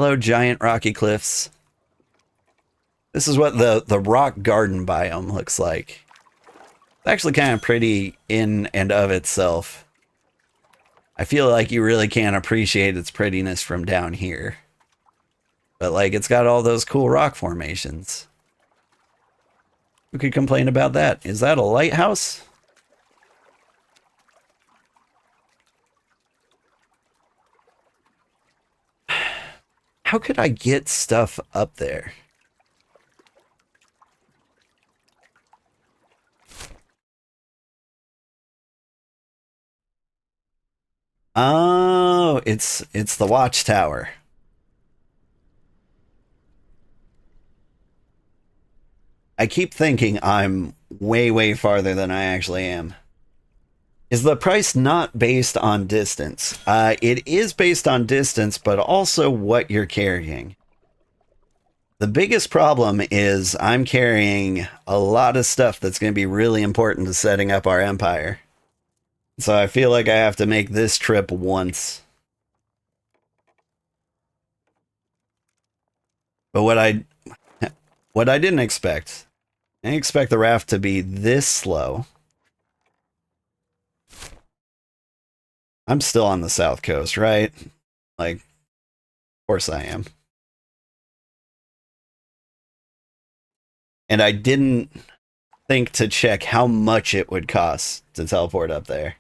Hello, giant rocky cliffs. This is what the rock garden biome looks like. It's actually kind of pretty in and of itself. I feel like you really can't appreciate its prettiness from down here. But like, it's got all those cool rock formations. Who could complain about that? Is that a lighthouse? How could I get stuff up there? Oh, it's the watchtower. I keep thinking I'm way, way farther than I actually am. Is the price not based on distance? It is based on distance, but also what you're carrying. The biggest problem is I'm carrying a lot of stuff that's going to be really important to setting up our empire. So I feel like I have to make this trip once. But what I didn't expect, I didn't expect the raft to be this slow. I'm still on the south coast, right? Like, of course I am. And I didn't think to check how much it would cost to teleport up there.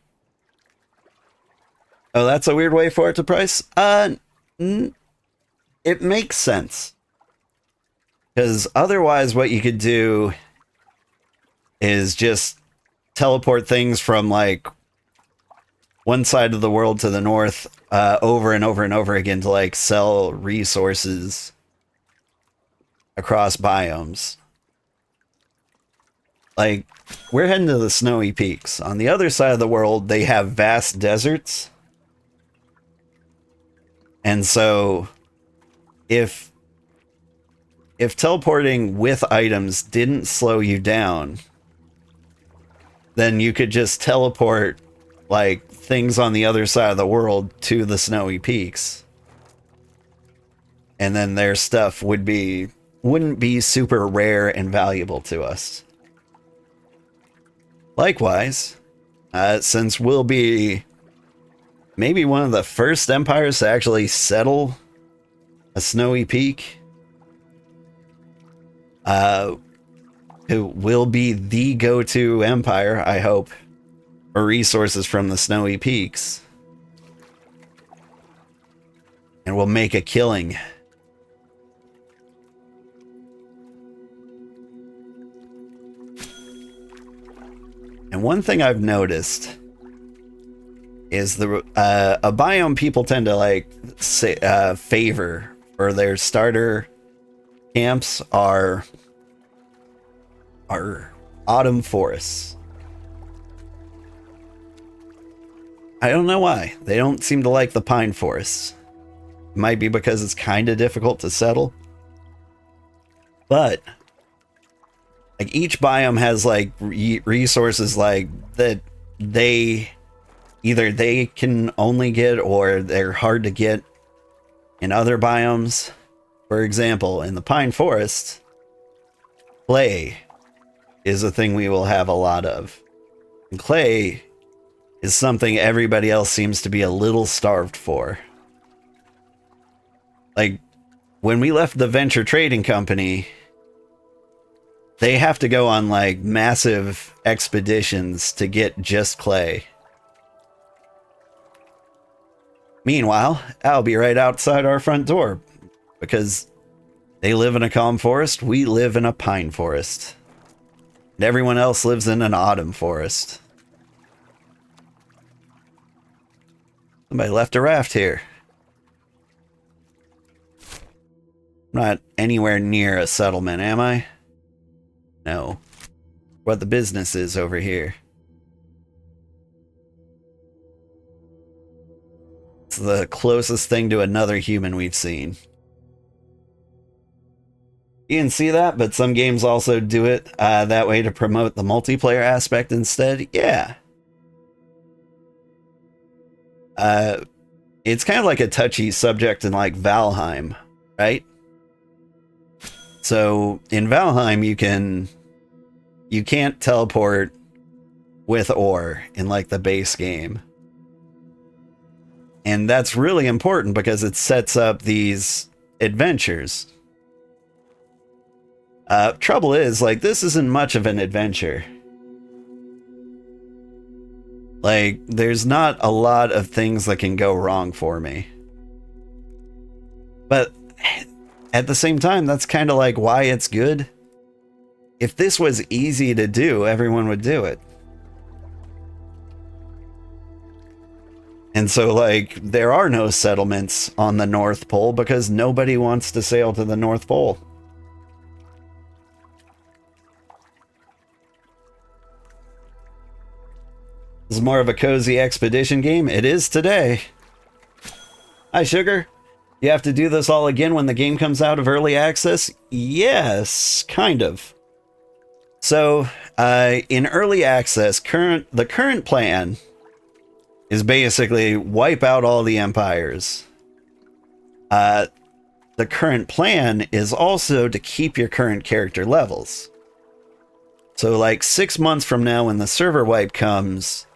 Oh, that's a weird way for it to price? It makes sense. Because otherwise what you could do is just teleport things from like one side of the world to the north over and over and over again to like sell resources across biomes. Like, we're heading to the snowy peaks. On the other side of the world, they have vast deserts. And so if teleporting with items didn't slow you down, then you could just teleport like things on the other side of the world to the snowy peaks. And then their stuff wouldn't be super rare and valuable to us. Likewise, since we'll be maybe one of the first empires to actually settle a snowy peak, who will be the go-to empire, I hope, for resources from the snowy peaks. And we'll make a killing. And one thing I've noticed is a biome people tend to like favor for their starter camps are autumn forests. I don't know why. They don't seem to like the pine forests. It might be because it's kind of difficult to settle. But like each biome has like resources like that they can only get or they're hard to get in other biomes. For example, in the pine forest, clay is a thing we will have a lot of. And clay is something everybody else seems to be a little starved for. Like, when we left the venture trading company, they have to go on like massive expeditions to get just clay. Meanwhile, I'll be right outside our front door because they live in a calm forest, we live in a pine forest. And everyone else lives in an autumn forest. Somebody left a raft here. I'm not anywhere near a settlement, am I? No. What the business is over here. It's the closest thing to another human we've seen. You can see that, but some games also do it that way to promote the multiplayer aspect instead. Yeah. It's kind of like a touchy subject in like Valheim, right? So in Valheim, you can't teleport with ore in like the base game. And that's really important because it sets up these adventures. Trouble is, like, this isn't much of an adventure. Like, there's not a lot of things that can go wrong for me. But at the same time, that's kind of like why it's good. If this was easy to do, everyone would do it. And so, like, there are no settlements on the North Pole because nobody wants to sail to the North Pole. This is more of a cozy expedition game. It is today. Hi, Sugar. You have to do this all again when the game comes out of early access? Yes, kind of. So, in early access, the current plan is basically wipe out all the empires. The current plan is also to keep your current character levels. So like 6 months from now when the server wipe comes,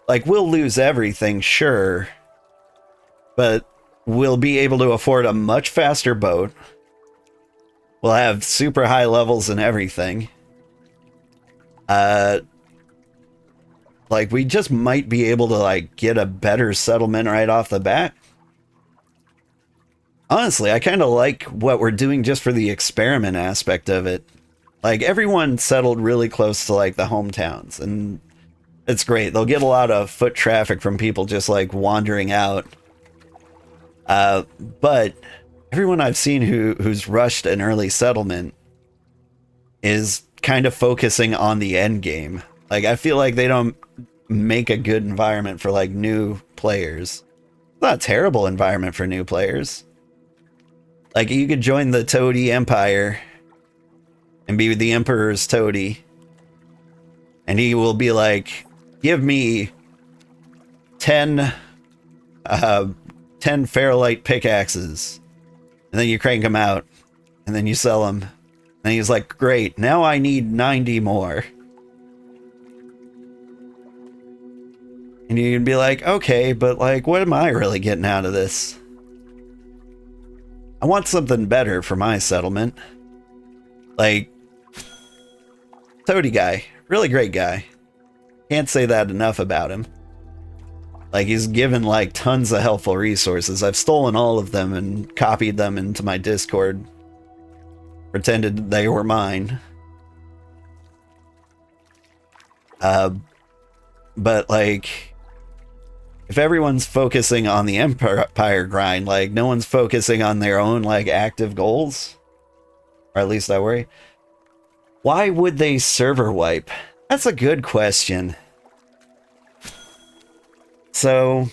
like we'll lose everything, sure, but we'll be able to afford a much faster boat. We'll have super high levels and everything. Like, we just might be able to, like, get a better settlement right off the bat. Honestly, I kind of like what we're doing just for the experiment aspect of it. Like, everyone settled really close to, like, the hometowns, and it's great. They'll get a lot of foot traffic from people just, like, wandering out. But everyone I've seen who's rushed an early settlement is kind of focusing on the end game. Like, I feel like they don't make a good environment for, like, new players. It's not a terrible environment for new players. Like, you could join the Toady Empire and be the Emperor's Toady. And he will be like, give me 10 Fairlight pickaxes. And then you crank them out. And then you sell them. And he's like, great, now I need 90 more. And you can be like, okay, but like, what am I really getting out of this? I want something better for my settlement. Like, Toady guy, really great guy. Can't say that enough about him. Like, he's given like tons of helpful resources. I've stolen all of them and copied them into my Discord. Pretended they were mine. But like, if everyone's focusing on the Empire grind, like no one's focusing on their own like active goals, or at least I worry. Why would they server wipe? That's a good question. So,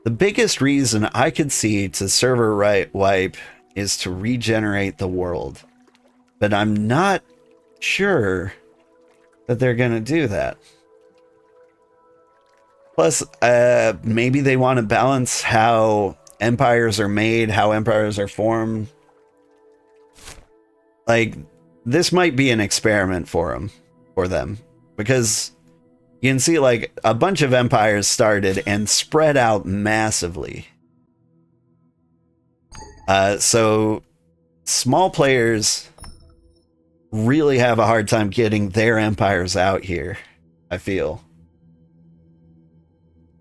the biggest reason I could see to server wipe is to regenerate the world. But I'm not sure that they're going to do that. Plus, maybe they want to balance how empires are made, how empires are formed. Like, this might be an experiment for them. Because you can see, like, a bunch of empires started and spread out massively. So small players really have a hard time getting their empires out here, I feel.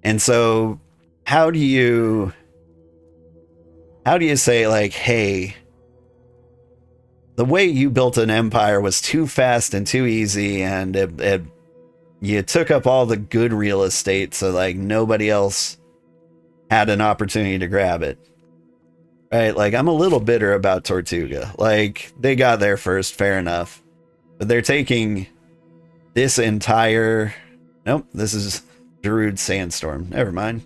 And so how do you say, like, hey, the way you built an empire was too fast and too easy, and you took up all the good real estate, so like nobody else had an opportunity to grab it. Right? Like, I'm a little bitter about Tortuga. Like, they got there first, fair enough. But they're taking this entire... Nope, this is Darude Sandstorm. Never mind.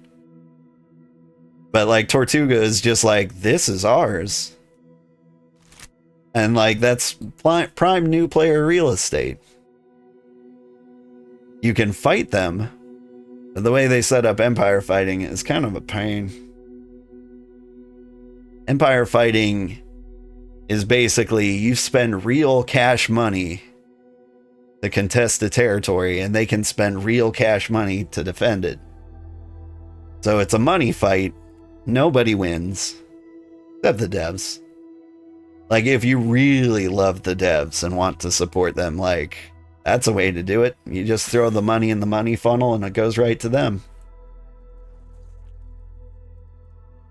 But, like, Tortuga is just like, this is ours. And, like, that's prime new player real estate. You can fight them, but the way they set up empire fighting is kind of a pain. Empire fighting is basically you spend real cash money to contest the territory, and they can spend real cash money to defend it. So it's a money fight. Nobody wins, except the devs. Like, if you really love the devs and want to support them, like, that's a way to do it. You just throw the money in the money funnel and it goes right to them.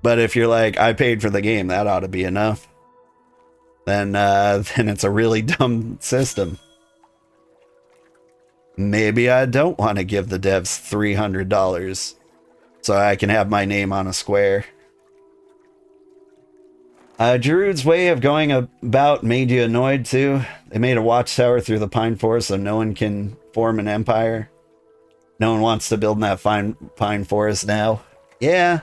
But if you're like, I paid for the game, that ought to be enough, then it's a really dumb system. Maybe I don't want to give the devs $300 so I can have my name on a square. Giroud's way of going about made you annoyed too. They made a watchtower through the pine forest so no one can form an empire. No one wants to build in that pine forest now. Yeah.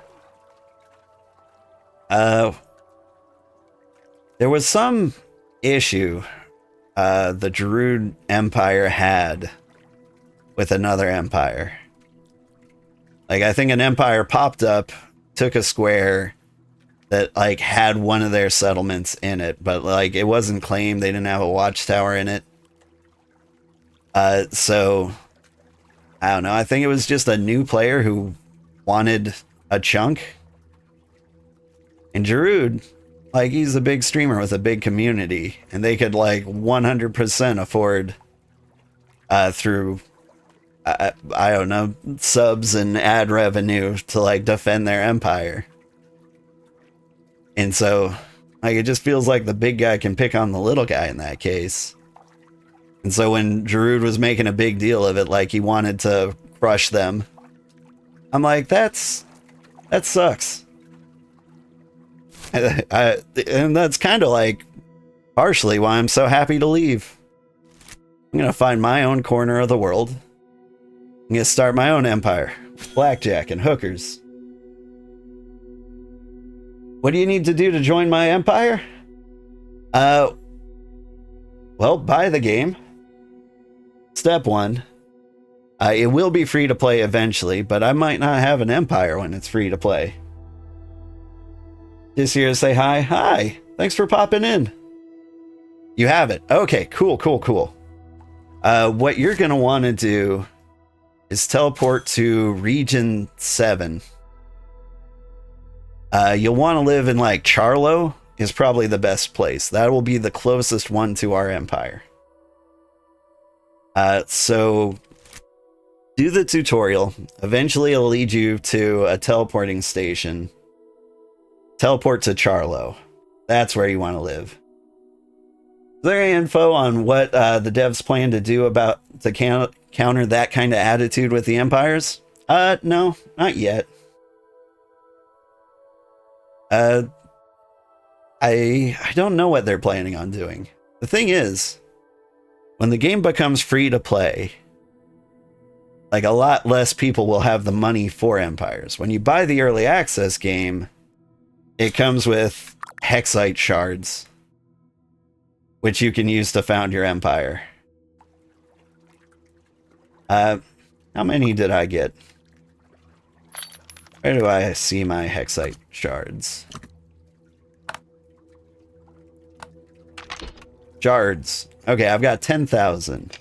There was some issue the Giroud Empire had with another empire. Like, I think an empire popped up, took a square that, like, had one of their settlements in it, but, like, it wasn't claimed. They didn't have a watchtower in it. So, I don't know. I think it was just a new player who wanted a chunk. And Giroud, like, he's a big streamer with a big community, and they could, like, 100% afford through I don't know, subs and ad revenue to, like, defend their empire. And so, like, it just feels like the big guy can pick on the little guy in that case. And so when Giroud was making a big deal of it, like he wanted to crush them, I'm like, that sucks. And that's kind of like partially why I'm so happy to leave. I'm gonna find my own corner of the world. I'm gonna start my own empire. Blackjack and hookers. What do you need to do to join my empire? Well, buy the game. Step 1. It will be free to play eventually, but I might not have an empire when it's free to play. Just here to say hi. Hi. Thanks for popping in. You have it. Okay, cool. What you're gonna want to do is teleport to region 7. You'll want to live in, like, Charlo is probably the best place. That will be the closest one to our empire. So do the tutorial. Eventually it'll lead you to a teleporting station. Teleport to Charlo. That's where you want to live. Is there any info on what the devs plan to do to counter that kind of attitude with the empires? No, not yet. I don't know what they're planning on doing. The thing is, when the game becomes free to play, like, a lot less people will have the money for empires. When you buy the early access game, it comes with hexite shards, which you can use to found your empire. How many did I get? Where do I see my hexite shards? Shards. Okay, I've got 10,000.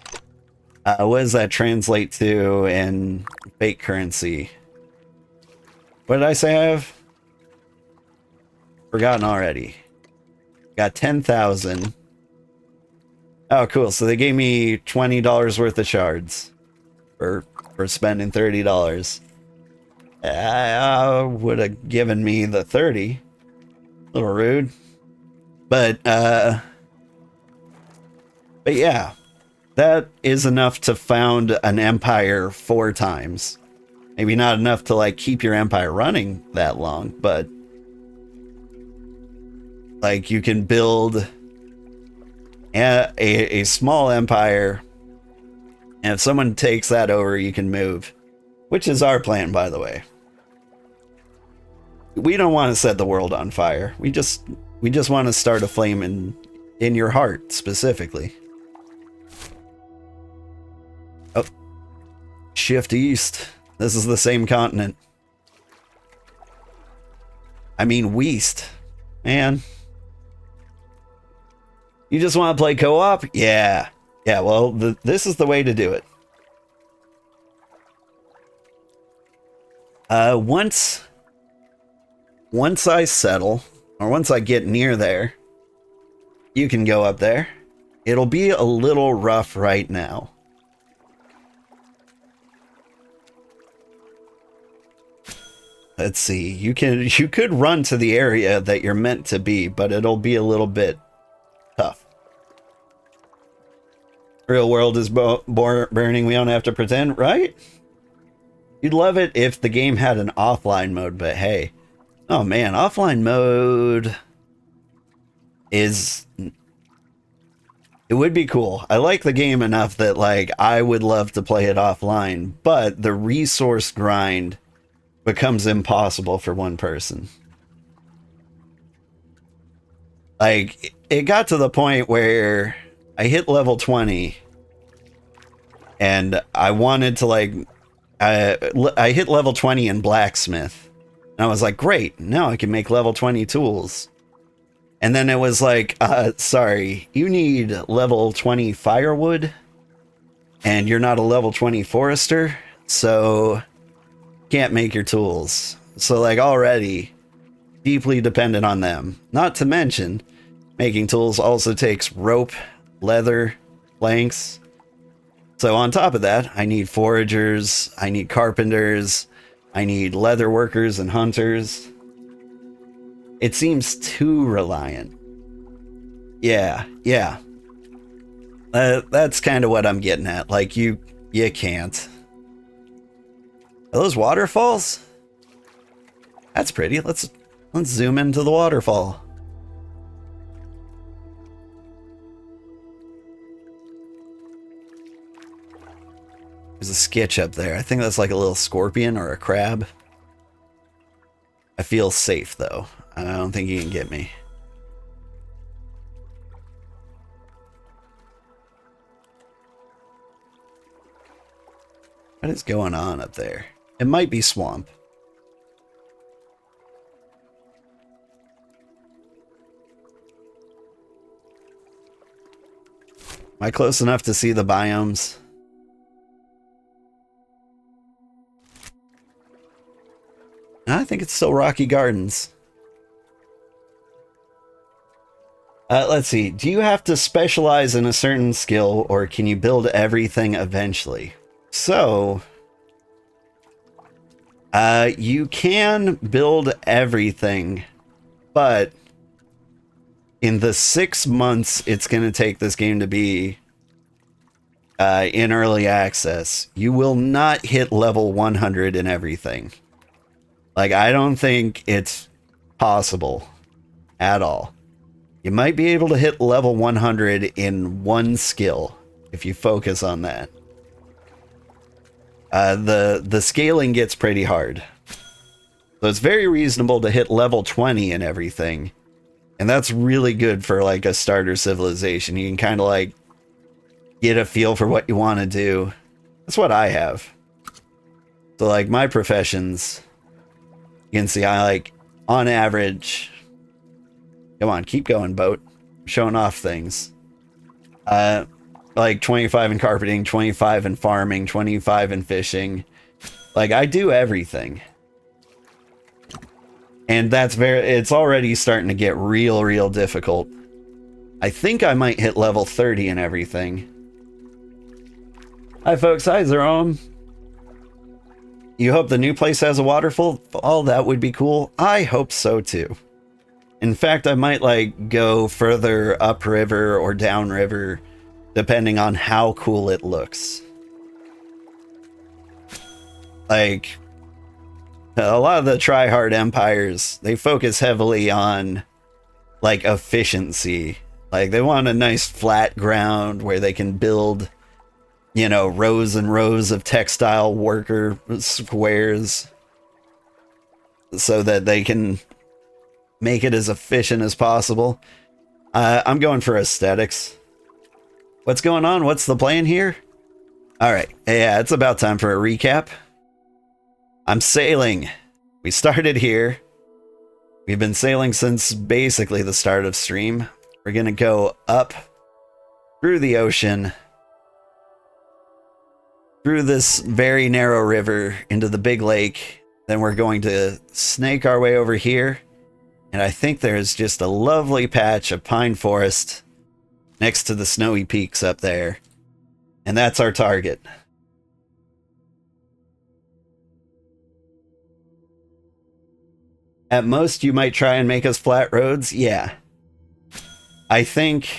What does that translate to in fake currency? What did I say I have? Forgotten already. Got 10,000. Oh, cool. So they gave me $20 worth of shards for spending $30. Would have given me the 30. A little rude. But yeah, that is enough to found an empire 4 times. Maybe not enough to, like, keep your empire running that long, but, like, you can build a small empire, and if someone takes that over, you can move, which is our plan, by the way. We don't want to set the world on fire. We just want to start a flame in your heart, specifically. Oh, shift east. This is the same continent. I mean, Weast. Man. You just want to play co-op? Yeah. Yeah, well, this is the way to do it. Once I settle, or once I get near there, you can go up there. It'll be a little rough right now. Let's see. You could run to the area that you're meant to be, but it'll be a little bit tough. Real world is burning. We don't have to pretend, right? You'd love it if the game had an offline mode, but hey. Oh man, offline mode is... It would be cool. I like the game enough that, like, I would love to play it offline, but the resource grind becomes impossible for one person. Like, it got to the point where I hit level 20 and I wanted to, like, I hit level 20 in blacksmith and I was like, great, now I can make level 20 tools. And then it was like, sorry, you need level 20 firewood and you're not a level 20 forester, so can't make your tools. So, like, already deeply dependent on them. Not to mention, making tools also takes rope, leather, planks. So on top of that, I need foragers, I need carpenters, I need leather workers and hunters. It seems too reliant. Yeah. That's kind of what I'm getting at. Like, you can't. Are those waterfalls? That's pretty. Let's zoom into the waterfall. There's a sketch up there. I think that's like a little scorpion or a crab. I feel safe though. I don't think he can get me. What is going on up there? It might be swamp. Am I close enough to see the biomes? I think it's still Rocky Gardens. Let's see. Do you have to specialize in a certain skill, or can you build everything eventually? So, you can build everything, but in the 6 months it's going to take this game to be in early access, you will not hit level 100 in everything. Like, I don't think it's possible at all. You might be able to hit level 100 in one skill if you focus on that. The scaling gets pretty hard. So it's very reasonable to hit level 20 and everything. And that's really good for, like, a starter civilization. You can kind of, like, get a feel for what you want to do. That's what I have. So, like, my professions, you can see I, like, on average... Come on, keep going, boat. I'm showing off things. Like 25 in carpeting, 25 in farming, 25 in fishing. Like, I do everything. And it's already starting to get real difficult. I think I might hit level 30 and everything. Hi folks, hi Zerome. You hope the new place has a waterfall? Oh, that would be cool. I hope so too. In fact, I might, like, go further upriver or downriver, depending on how cool it looks. Like, a lot of the try-hard empires, they focus heavily on, like, efficiency. Like, they want a nice flat ground where they can build, you know, rows and rows of textile worker squares so that they can make it as efficient as possible. I'm going for aesthetics. What's going on? What's the plan here? Alright, yeah, it's about time for a recap. I'm sailing. We started here. We've been sailing since basically the start of stream. We're going to go up through the ocean, through this very narrow river into the big lake. Then we're going to snake our way over here. And I think there's just a lovely patch of pine forest next to the snowy peaks up there. And that's our target. At most, you might try and make us flat roads. Yeah. I think,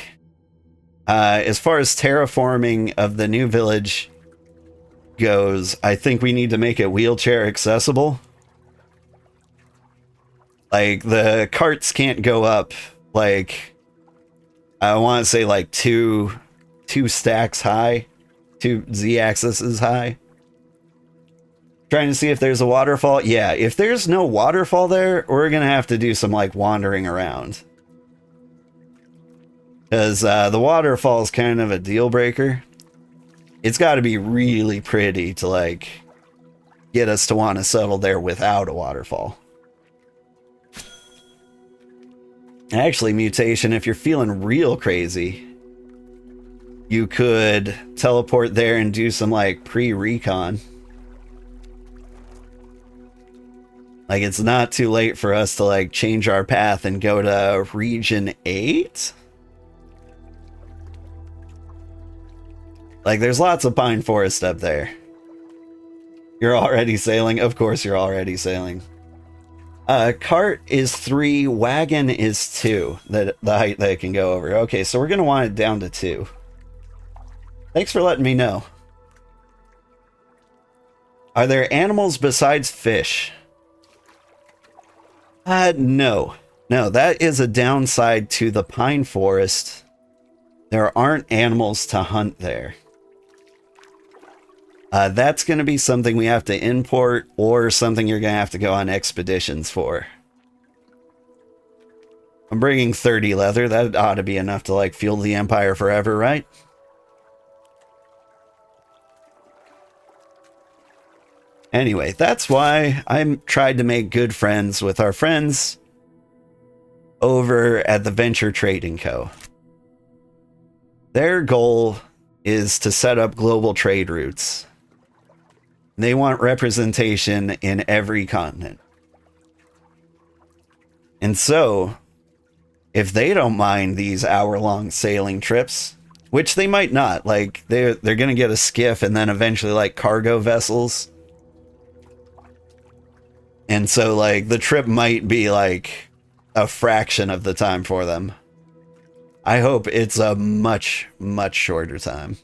as far as terraforming of the new village goes, I think we need to make it wheelchair accessible. Like, the carts can't go up, like, I want to say, like, two stacks high. 2 z-axis high. Trying to see if there's a waterfall. Yeah, if there's no waterfall there, we're gonna have to do some like wandering around. Because the waterfall is kind of a deal breaker. It's got to be really pretty to like get us to want to settle there without a waterfall. Actually, Mutation, if you're feeling real crazy, you could teleport there and do some like pre-recon. Like, it's not too late for us to, like, change our path and go to Region 8? Like, there's lots of pine forest up there. You're already sailing? Of course you're already sailing. Cart is 3, wagon is 2. The height that it can go over. Okay, so we're going to want it down to 2. Thanks for letting me know. Are there animals besides fish? No. No, that is a downside to the pine forest. There aren't animals to hunt there. That's going to be something we have to import or something you're going to have to go on expeditions for. I'm bringing 30 leather. That ought to be enough to, like, fuel the Empire forever, right? Anyway, that's why I tried to make good friends with our friends over at the Venture Trading Co. Their goal is to set up global trade routes. They want representation in every continent. And so, if they don't mind these hour-long sailing trips, which they might not, like, they're going to get a skiff and then eventually, like, cargo vessels. And so, like, the trip might be, like, a fraction of the time for them. I hope it's a much, much shorter time.